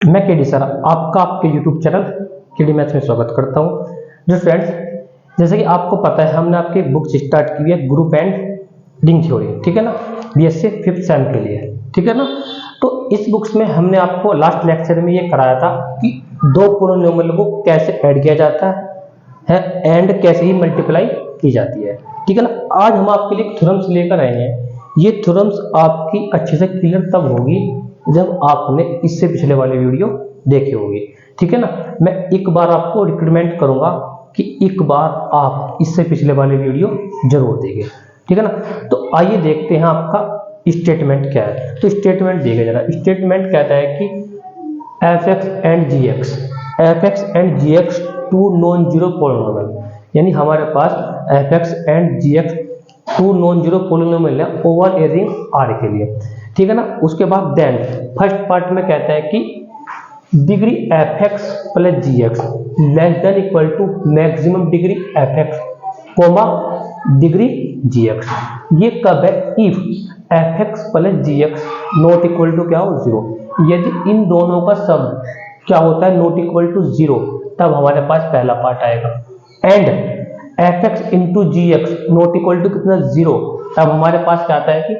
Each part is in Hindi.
मैं केडी सर आपका आपके यूट्यूब चैनल केडी मैथ्स में स्वागत करता हूं। जो फ्रेंड्स, जैसे कि आपको पता है हमने आपकी बुक स्टार्ट की है ग्रुप एंड रिंग थ्योरी, ठीक है ना, बीएससी 5th सेम के लिए, ठीक है ना। तो इस बुक्स में हमने आपको लास्ट लेक्चर में ये कराया था कि दो पॉलिनोमियल को कैसे ऐड किया जाता है एंड कैसे ही मल्टीप्लाई की जाती है, ठीक है ना। आज हम आपके लिए थ्योरम्स लेकर आए हैं। ये थ्योरम्स आपकी अच्छे से क्लियर तब होगी जब आपने इससे पिछले वाले वीडियो देखी होगी, ठीक है ना। मैं एक बार आपको रिकमेंड करूंगा कि एक बार आप इससे पिछले वाले वीडियो जरूर देखें, ठीक है ना। तो आइए देखते हैं आपका स्टेटमेंट क्या है। तो स्टेटमेंट देखिए जरा। स्टेटमेंट कहता है कि F X and ji X two non zero polynomial, यानी हमारे पास F X and ji X two non zero polynomial है ओवर ए रिंग आर के लिए, ठीक है ना। उसके बाद देन फर्स्ट पार्ट में कहता है कि degree F x plus ji x less than equal to maximum degree F x comma degree ji x. ये कब है? If f x plus ji x not equal to क्या हो? जीरो। यदि इन दोनों का सम क्या होता है? नॉट इक्वल टू जीरो, तब हमारे पास पहला पार्ट आएगा। And F X into G x not equal to कितना? जीरो, तब हमारे पास क्या आता है कि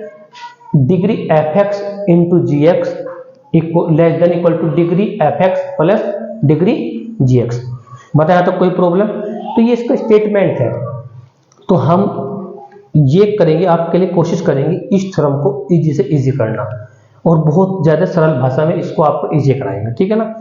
degree F X into G x less than equal to degree F x plus degree ji X. बताया तो कोई प्रॉब्लम? तो ये इसका स्टेटमेंट है। तो हम ये करेंगे, आपके लिए कोशिश करेंगे इस थ्योरम को इजी से इजी करना, और बहुत ज़्यादा सरल भाषा में इसको आपको इजी कराएंगे, ठीक है ना।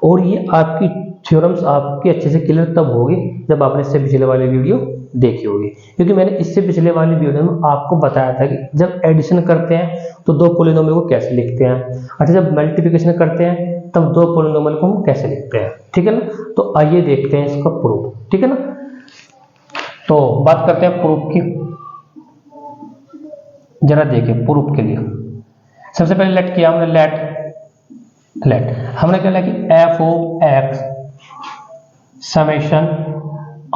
और ये आपकी थ्योरम्स आपकी अच्छे से क्लियर तब होगी जब आपने इससे पिछले वाले वीडियो देखी होगी, क्योंकि मैंने इससे पिछले वाले वीडियो में आपको बताया था कि जब एडिशन करते हैं तो दो पॉलिनोमियल को कैसे लिखते हैं, अच्छा जब मल्टीप्लिकेशन करते हैं तब दो पॉलिनोमियल को हम कैसे लिखते हैं, ठीक है ना। तो आइए देखते हैं इसका प्रूफ, ठीक है ना। तो बात करते हैं प्रूफ की। जरा देखिए प्रूफ के लिए सबसे पहले लेट किया हमने, लेट हमने क्या लिखा कि f o x summation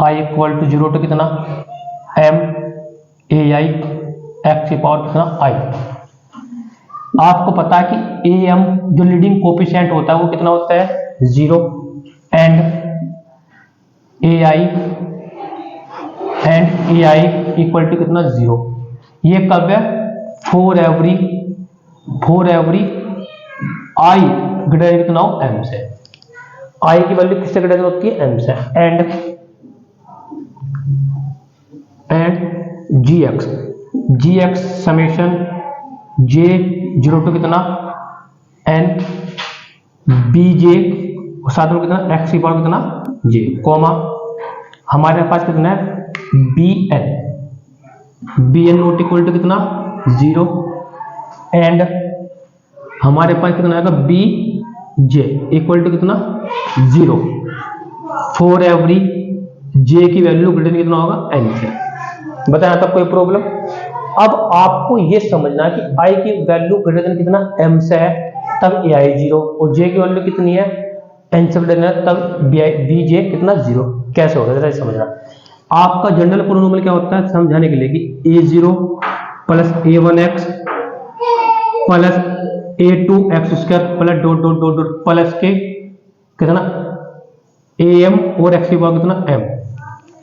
i equal to zero to कितना? एम ए आई एक्स की पावर कितना? आई। आपको पता है कि ए एम जो लीडिंग कोफिशिएंट होता है वो कितना होता है? Zero. And a i equal to कितना? जीरो। ये कब है? फॉर एवरी आई ग्रेटर कितना हो? एम से। आई की वैल्यू किससे ग्रेटर होती है? एम से। And ji x summation j zero to कितना? एन बी जे साथ में कितना? एक्स की पावर कितना? जे, कॉमा हमारे पास कितना है? B n not equal to कितना? जीरो। एंड हमारे पास कितना आएगा? बी जे इक्वल टू कितना? जीरो। फॉर एवरी जे की वैल्यू ग्रेटर कितना होगा? एन से। बताया था कोई प्रॉब्लम? अब आपको ये समझना कि आई की वैल्यू ग्रेटर देन कितना? एम से है, तब ए आई जीरो, और जे की वैल्यू कितनी है? एन से ग्रेटर है, तब बी जे कितना? जीरो। कैसे होगा जरा समझना। आपका जनरल पॉलिनोमियल क्या होता है समझाने के लिए कि A zero plus A one X plus A two X square plus dot dot dot dot plus के कितना? ए एम और एक्स की पावर कितना? एम,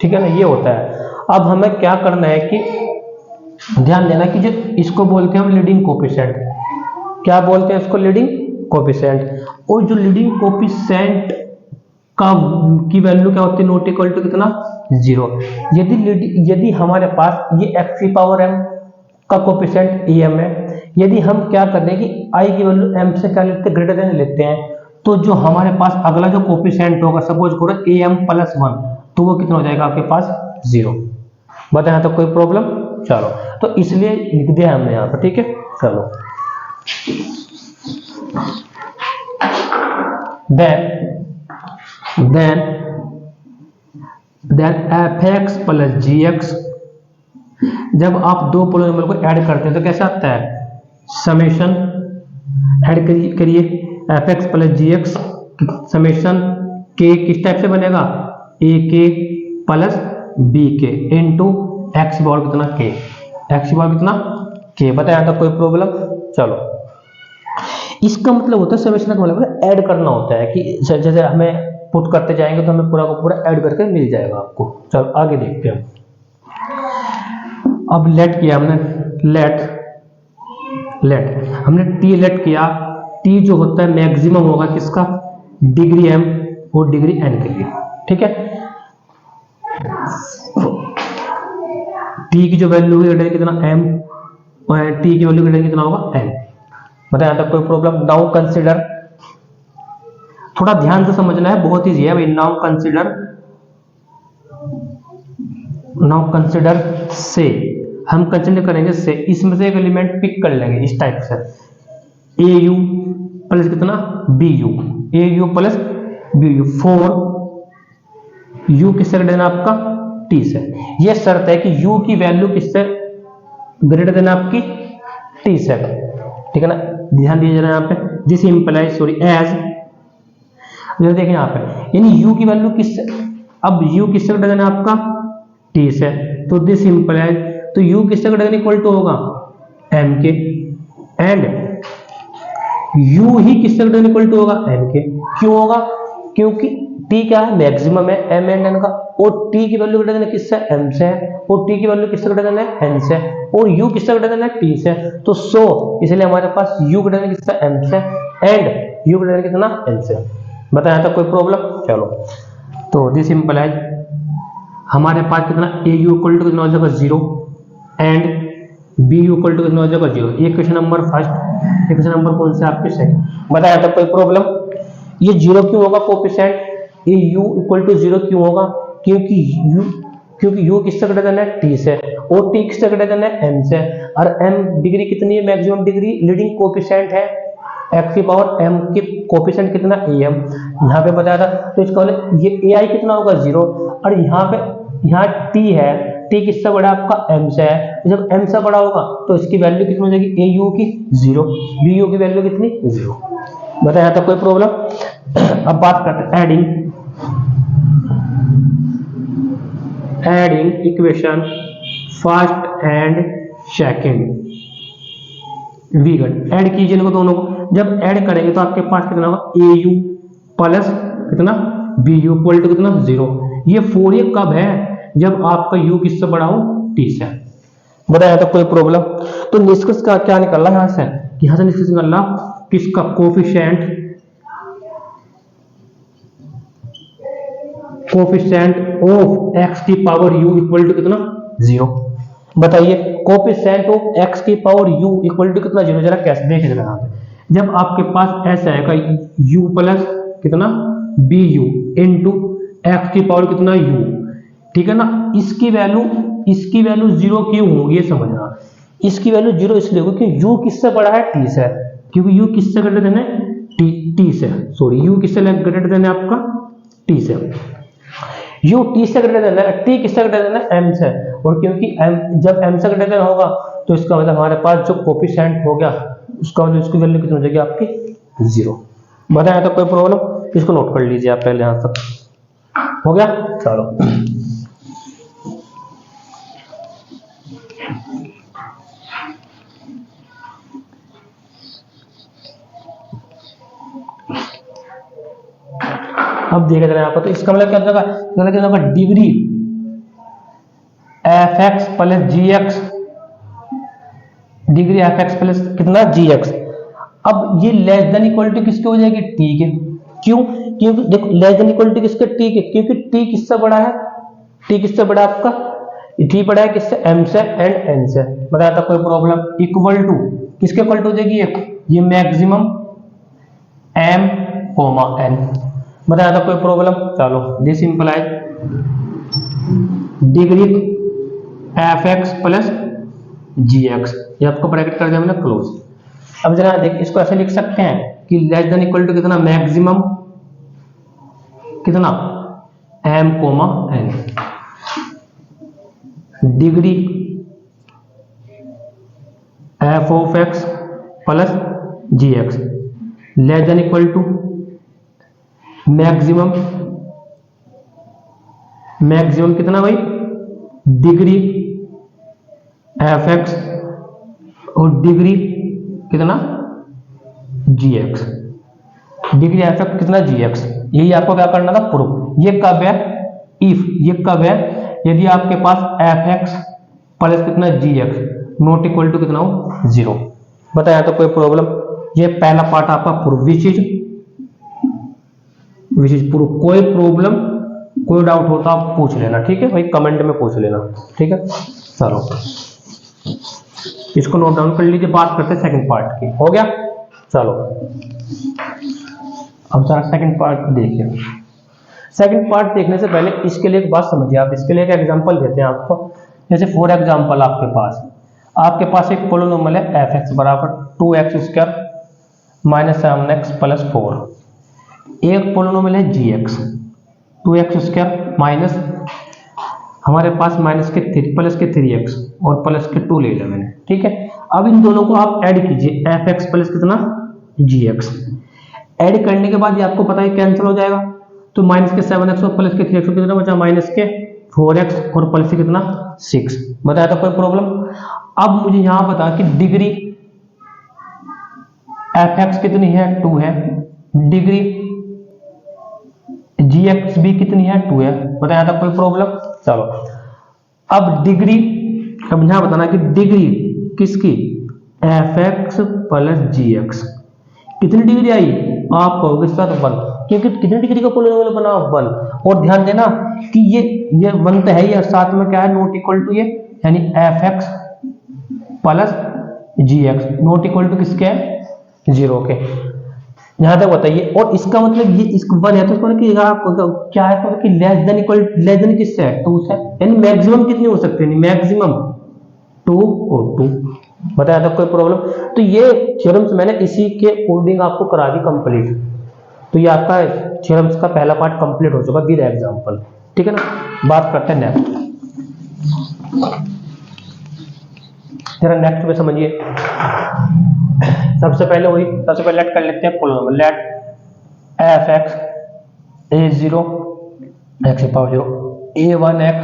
ठीक है ना। ये होता है। अब हमें क्या करना है कि ध्यान देना कि जो इसको बोलते हैं हम लीडिंग कोफिशिएंट। क्या बोलते हैं इसको? Leading coefficient. और जो लीडिंग कोफिशिएंट का की वैल्यू क्या होती है? नॉट इक्वल टू कितना? जीरो। यदि हमारे पास ये एक्स की पावर एम का कोफिशिएंट ए एम है, यदि हम क्या कर रहे हैं कि आई की वैल्यू एम से क्या लेते हैं? ग्रेटर देन लेते हैं, तो जो हमारे पास अगला जो कोफिशिएंट होगा, सपोज करो ए एम प्लस वन, तो वो कितना हो जाएगा आपके पास? जीरो। बताया तो कोई प्रॉब्लम? चलो, तो इसलिए लिख दिया हमने यहाँ पर, ठीक है। चलो देन एफ एक्स प्लस जी एक्स, जब आप दो पॉलिनोमियल को ऐड करते हैं तो कैसा आता है? समेशन ऐड करिए एफ एक्स प्लस जी एक्स समेशन के किस टाइप से बनेगा? ए के प्लस बी के इंटू एक्स पावर कितना? के, एक्स पावर कितना? के। बताया था कोई प्रॉब्लम? चलो इसका मतलब होता है समेशन का मतलब ऐड करना होता है कि जैसे हमें पुट करते जाएंगे तो हमें पूरा का पूरा ऐड करके मिल जाएगा आपको। चलो आगे देखते हैं। अब लेट किया हमने, लेट हमने टी लेट किया। टी जो होता है मैक्सिमम होगा किसका, डिग्री एम और डिग्री एन के लिए, ठीक है। टी की जो वैल्यू होगी कितना एम, टी की वैल्यू कितना होगा एन। बताया यहां तक कोई प्रॉब्लम? नाउ कंसिडर, थोड़ा ध्यान से समझना है, बहुत ईजी है भाई। नाउ कंसिडर से, हम कंसिडर करेंगे से, इसमें से एक एलिमेंट पिक कर लेंगे इस टाइप से, ए यू प्लस कितना b u, a u plus b u, for u किससे ग्रेटर देना आपका टी से। यह शर्त है कि यू की वैल्यू किससे ग्रेटर देना आपकी टी से, ठीक है ना। ध्यान दीजिए जरा यहाँ पे, दिस इंप्लाइज सॉरी एज, देखिए यहाँ पे यानी u की वैल्यू किससे, अब u किससे ग्रेटर देना आपका t से, तो दिस इंप्लाइज, तो u किससे ग्रेटर देन इक्वल टू होगा m के, एंड u ही किससे ग्रेटर देन इक्वल टू होगा n के। क्यों होगा? क्योंकि t क्या है मैक्सिमम है m एंड n का, और t की वैल्यू ग्रेटर देन किससे m से है, और t की वैल्यू किससे ग्रेटर देन है n से, और u किससे ग्रेटर देन है t से, तो सो इसलिए हमारे पास u ग्रेटर देन किससे m से, एंड u ग्रेटर देन कितना n से। बताया था कोई प्रॉब्लम? चलो तो दिस इंप्लाइज हमारे पास कितना ए यू इक्वल टू कितना हो जाएगा 0 and B U equal to कितना हो जाएगा 0। ये क्वेश्चन नंबर फर्स्ट, ये क्वेश्चन नंबर कौन से आपके सेकंड। बताया था कोई प्रॉब्लम? ये 0 क्यों होगा coefficient, A U equal to 0 क्यों होगा? क्योंकि u किससे ग्रेटर देन है t से, और t किससे ग्रेटर देन है m से, और m डिग्री कितनी है मैक्सिमम डिग्री, लीडिंग कोएफिशिएंट है x की पावर m के कोएफिशिएंट कितना am, यहाँ पे बताया था। तो इसका ये ai कितना होगा 0, और यहाँ t है, t किससे बड़ा आपका m से है, जब m से बड़ा होगा तो इसकी वैल्यू कितनी हो जाएगी au की 0, bu की वैल्यू कितनी 0। बताया था कोई प्रॉब्लम? अब बात करते हैं adding equation first and second vegan, add कीजिए इनको दोनों को। जब ऐड करेंगे तो आपके पास कितना होगा ए यू प्लस कितना बी यू इक्वल टू कितना 0। ये 4 ये कब है? जब आपका u किससे बड़ा हो t से। बताया था कोई प्रॉब्लम? तो निष्कर्ष का क्या निकल रहा है यहाँ से निष्कर्ष निकल रहा किसका कोफिशिएंट ऑफ x की पावर u इक्वल टू कितना 0। बताइए कोफिशिएंट ऑफ x की पावर u इक्वल टू कितना 0, जरा कैसे देख जरा। जब आपके पास ऐसा है u प्लस कितना बी यू इंटू एक्स की पावर कितना u, ठीक है ना। इसकी वैल्यू 0 क्यों होगी ये समझना। इसकी वैल्यू 0 इसलिए होगी कि u किससे बड़ा है t से, क्योंकि u किससे ग्रेटर देन है t से, सॉरी u किससे ग्रेटर देन है आपका t से, u t से ग्रेटर देन है, t किससे ग्रेटर देन है m से, और क्योंकि m जब m से ग्रेटर देन होगा तो इसका मतलब हमारे पास जो कोफिशिएंट हो गया उसका मतलब इसकी वैल्यू कितनी हो जाएगी आपकी 0। बताया तो कोई प्रॉब्लम? इसको नोट कर लीजिए आप पहले, यहां तक हो गया। चलो अब देखा जाए यहाँ पर, तो इसका मतलब क्या होगा, डिग्री एफ एक्स प्लस जी X, degree F x plus कितना जी एक्स। अब ये लेस देन इक्वल टू किसके हो जाएगी t के। क्यों? क्योंकि देखो लेस देन इक्वल टू किसके t के, क्योंकि t किससे बड़ा है, t किससे बड़ा आपका t बड़ा है किससे m से एंड n से। बताया था कोई प्रॉब्लम? इक्वल टू किसके इक्वल टू हो जाएगी ये मैक्सिमम m कोमा n। बताया था कोई प्रॉब्लम? चलो this implies degree F x plus ji x, ये आपको ब्रैकेट कर दिया मैंने क्लोज। अब जरा देख इसको ऐसे लिख सकते हैं कि लेस देन इक्वल टू कितना मैक्सिमम कितना m comma n, degree F of X plus ji x less than equal to maximum कितना भाई डिग्री एफ एक्स और डिग्री कितना G X, degree F X कितना जी एक्स, यही आपको क्या करना था प्रूफ। ये कब है, इफ, ये कब है, यदि आपके पास एफ एक्स प्लस कितना G x not equal to कितना हो 0। बताया तो कोई प्रॉब्लम, ये पहला पार्ट आपका प्रूफ, विच इज प्रूफ। कोई प्रॉब्लम कोई डाउट होता आप पूछ लेना, ठीक है भाई, कमेंट में पूछ लेना, ठीक है। चलो इसको नोट डाउन कर लीजिए, बात करते हैं सेकंड पार्ट की, हो गया। चलो अब जरा सेकंड पार्ट देखिए। सेकंड पार्ट देखने से पहले इसके लिए एक बात समझिए आप, इसके लिए एक एग्जांपल देते हैं आपको। जैसे फॉर एग्जांपल आपके पास एक पोलिनोमियल है एफ एक्स बराबर 2x² माइनस 7x प्लस 4। एक पोलिनोमियल है जी एक्स 2x² माइनस हमारे पास माइनस के 3 प्लस के 3x और प्लस के 2 ले लिया मैंने, ठीक है। अब इन दोनों को आप ऐड कीजिए, एफ एक्स प्लस कितना जी एक्स। ऐड करने के बाद ये आपको पता है कैंसिल हो जाएगा, तो माइनस के 7x और प्लस के 3x कितना बचा, माइनस के 4x और प्लस के कितना 6। बताया था कोई प्रॉब्लम। अब मुझे यहां बता कि डिग्री एफ एक्स कितनी है 2 है, डिग्री जी एक्स भी कितनी है 2 है। बताया था कोई प्रॉब्लम। चलो अब डिग्री, अब यहां बताना कि डिग्री किसकी, एफ एक्स प्लस जी एक्स कितनी डिग्री आई, आप कहोगे सर 1, क्योंकि कितनी डिग्री का पोलिनोमियल बना 1। और ध्यान देना कि ये 1 तो है ही, साथ में क्या है नॉट इक्वल टू ये, यानी F x plus ji x not equal to किसके है 0 के। यहां तक बताइए। और इसका मतलब ये इसको 1 है तो इसको क्या है कि less than equal, less than किससे है 2 से, यानी मैक्सिमम कितनी हो सकती है, मैक्सिमम 2 और 2। बताया था कोई प्रॉब्लम। तो ये थ्योरम्स मैंने इसी के अकॉर्डिंग आपको करा दी कंप्लीट। तो ये आपका थ्योरम्स का पहला पार्ट कंप्लीट हो चुका विद एग्जांपल, ठीक है ना। बात करते हैं नेक्स्ट, जरा नेक्स्ट में समझिए। सबसे पहले लेट कर लेते हैं polynomial, let F X a0 x power 0 a1x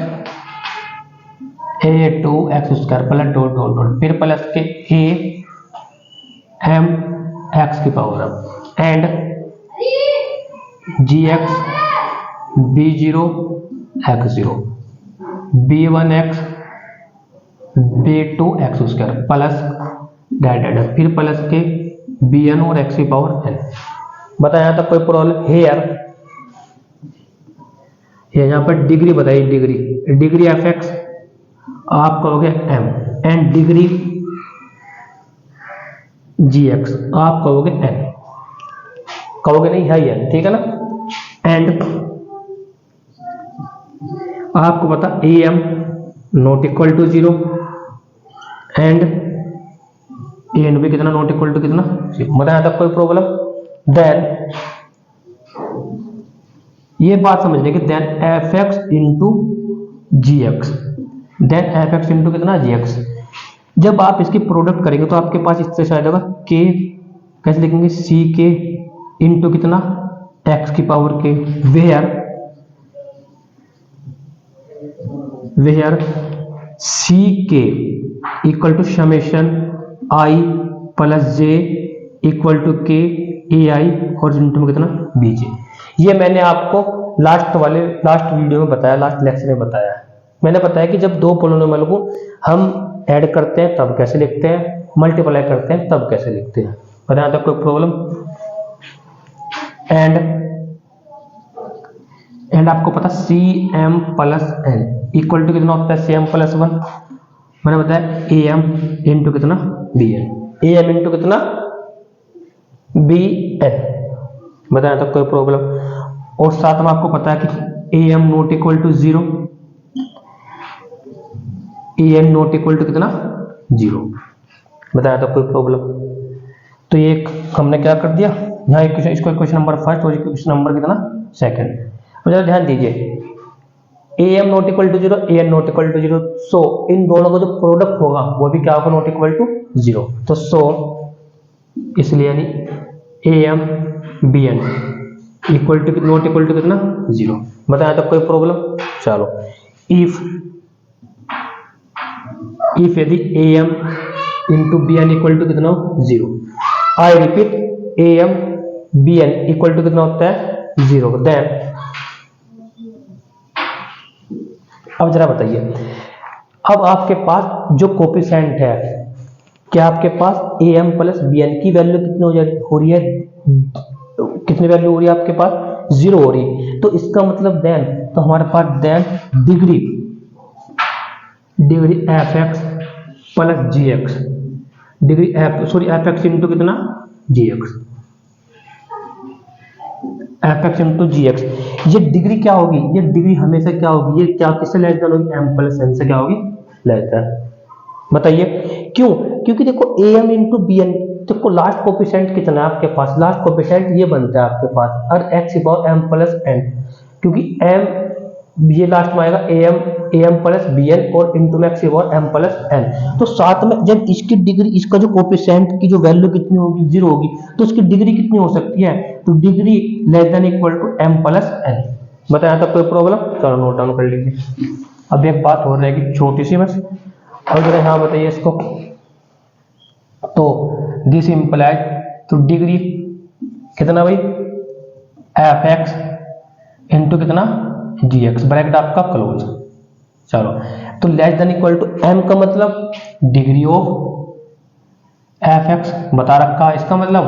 a2 x² plus dot dot dot, फिर प्लस के a m x की power and gx b0 x0 b1x b2 x² plus direct, फिर प्लस के bn और x की पावर n। बताया था कोई प्रॉब्लम। हेयर यहाँ पर डिग्री बताइए, डिग्री एफ एक्स आप कहोगे m and degree ji X आप कहोगे n, कहोगे नहीं है n, ठीक है ना। एंड आपको पता am not equal to 0 and an भी कितना नॉट इक्वल टू कितना 0। बताया था कोई प्रॉब्लम। देन ये बात समझने की, then F X into G X, then F X into कितना जी एक्स। जब आप इसकी प्रोडक्ट करेंगे तो आपके पास इस तरह आएगा के, कैसे लिखेंगे, सी के इंटू कितना एक्स की पावर के, where C K equal to summation I plus J equal to K A आई और इंटू में कितना बी जे। ये मैंने आपको लास्ट वीडियो में बताया, लास्ट लेक्चर में बताया। मैंने बताया कि जब दो पोलिनोमियल को हम ऐड करते हैं तब कैसे लिखते हैं, मल्टीप्लाई करते हैं तब कैसे लिखते हैं। बताया था कोई प्रॉब्लम। एंड आपको पता C M plus N equal to कितना होता है, सी एम प्लस 1। मैंने बताया ए एम इंटू कितना B N, A M into कितना बी एन। बताया था कोई प्रॉब्लम। और साथ में आपको पता है कि ए M not equal to 0, A N not equal to कितना 0। बताया था कोई प्रॉब्लम। तो ये हमने क्या कर दिया यहाँ, इसको क्वेश्चन नंबर फर्स्ट और क्वेश्चन नंबर कितना सेकंड। जरा ध्यान दीजिए, A M not equal to 0, A N not equal to 0। So इन दोनों का जो प्रोडक्ट होगा वो भी क्या होगा, नॉट इक्वल टू 0। तो सो इसलिए यानी A M B N equal to not equal to कितना 0। बताया था कोई प्रॉब्लम। चलो इफ यदि A M into B N equal to कितना 0, I repeat A M B N equal to कितना होता है 0। देन अब जरा बताइए, अब आपके पास जो कोफिशिएंट है, क्या आपके पास A M plus B N की वैल्यू कितनी हो रही है, कितनी वैल्यू हो रही है आपके पास 0 हो रही है। तो इसका मतलब देन, तो हमारे पास then degree F x plus जी X, degree F X into कितना G X, F X into G x. ये डिग्री क्या होगी, ये डिग्री हमेशा क्या होगी, ये क्या किससे लेस देन होगी, एम प्लस एन से क्या होगी लेस देन। बताइए क्यों, क्योंकि देखो A M into B N, देखो लास्ट कोफिशिएंट कितना है आपके पास, लास्ट कोफिशिएंट ये बनता है आपके पास और X power M plus N, क्योंकि एम ये लास्ट में आएगा A M plus B N और इंटू में X power M plus N. तो साथ में जब इसकी डिग्री, इसका जो कोफिशिएंट की जो वैल्यू कितनी होगी 0 होगी, तो इसकी डिग्री कितनी हो सकती है, तो degree less than equal to M plus N. बताया था कोई प्रॉब्लम, चलो नोट डाउन कर लीजिए। अब एक बात हो रहेगी छोटी सी बस, और जरा यहाँ बताइए इसको, तो दिस इंप्लाइज, तो डिग्री कितना भाई एफ एक्स इंटू कितना जी एक्स, ब्रैकेट आपका क्लोज। चलो तो less than equal to M का मतलब डिग्री ऑफ एफ एक्स बता रखा, इसका मतलब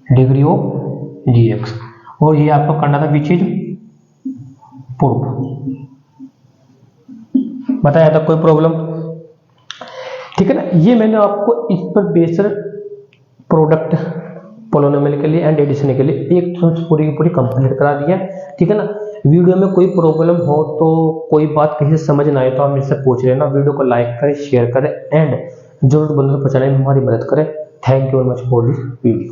डिग्री ऑफ जी एक्स, और ये आपको करना था विच इज प्रूफ। बताया था कोई प्रॉब्लम, ठीक है ना। ये मैंने आपको इस पर बेस्ड प्रोडक्ट पोलिनोमियल के लिए एंड एडिशन के लिए एक पूरी की पूरी कंप्लीट करा दिया, ठीक है ना। वीडियो में कोई प्रॉब्लम हो तो, कोई बात कहीं से समझ ना आए तो आप मुझसे पूछ लेना। वीडियो को लाइक करें, शेयर करें एंड जरूर बंदों को पहुंचाने में हमारी मदद करें। Thank you very much for this video.